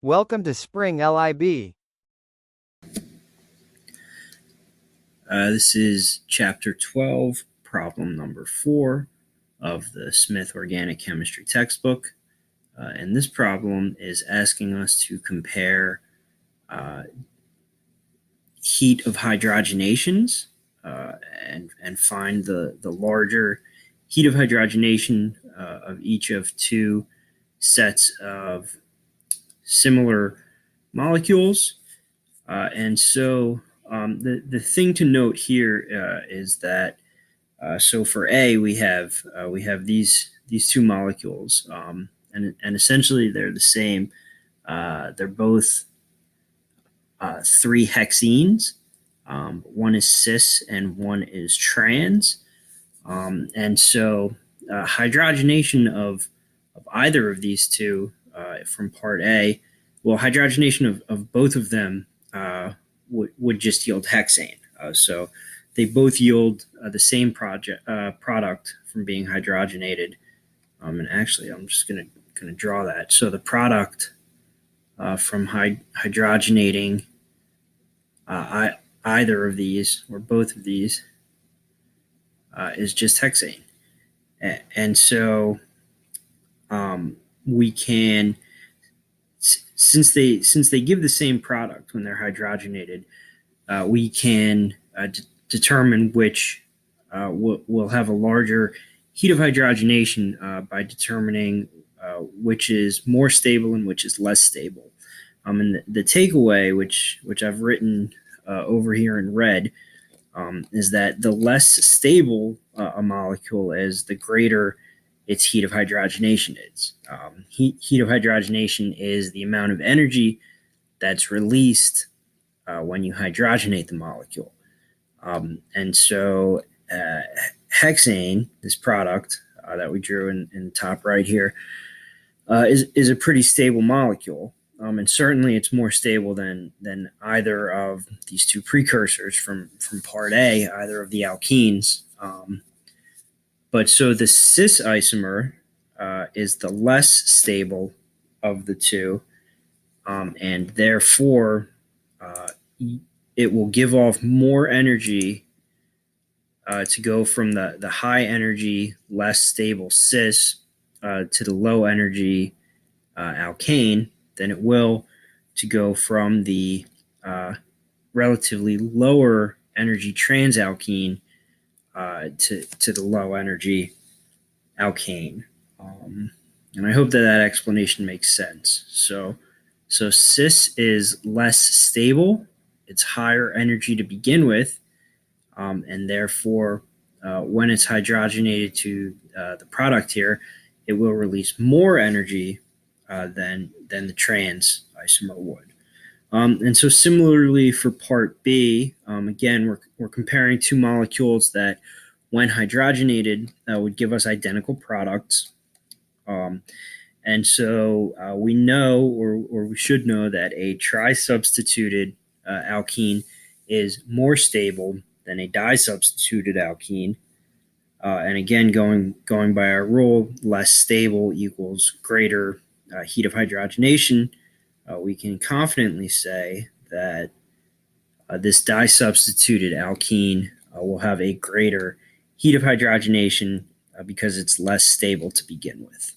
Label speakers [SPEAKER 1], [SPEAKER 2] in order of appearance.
[SPEAKER 1] Welcome to Spring LIB.
[SPEAKER 2] This is Chapter 12, Problem number 4 of the Smith Organic Chemistry textbook. And this problem is asking us to compare heat of hydrogenations and find the larger heat of hydrogenation of each of two sets of similar molecules. The thing to note here is that so for A we have these two molecules, and essentially they're the same. They're both 3 hexenes. One is cis and one is trans. Hydrogenation of either of these two from part A, well, hydrogenation of both of them would just yield hexane. So they both yield the same product from being hydrogenated. And actually, I'm just going to draw that. So the product from hydrogenating either of these or both of these is just hexane. And so we can, since they give the same product when they're hydrogenated, we can determine which will have a larger heat of hydrogenation by determining which is more stable and which is less stable. And the takeaway, which I've written over here in red, is that the less stable a molecule is, the greater its heat of hydrogenation is. Heat of hydrogenation is the amount of energy that's released when you hydrogenate the molecule. Hexane, this product that we drew in the top right here, is a pretty stable molecule. And certainly it's more stable than either of these two precursors from part A, either of the alkenes. But so the cis isomer is the less stable of the two, and therefore it will give off more energy to go from the high energy, less stable cis to the low energy alkane than it will to go from the relatively lower energy transalkene to the low energy alkane. And I hope that explanation makes sense. So cis is less stable, it's higher energy to begin with, and therefore when it's hydrogenated to the product here, it will release more energy than the trans isomer would. And so similarly for part B, again, we're comparing two molecules that when hydrogenated would give us identical products. We know, or we should know, that a tri-substituted alkene is more stable than a di-substituted alkene. And again, going by our rule, less stable equals greater heat of hydrogenation. We can confidently say that this di-substituted alkene will have a greater heat of hydrogenation because it's less stable to begin with.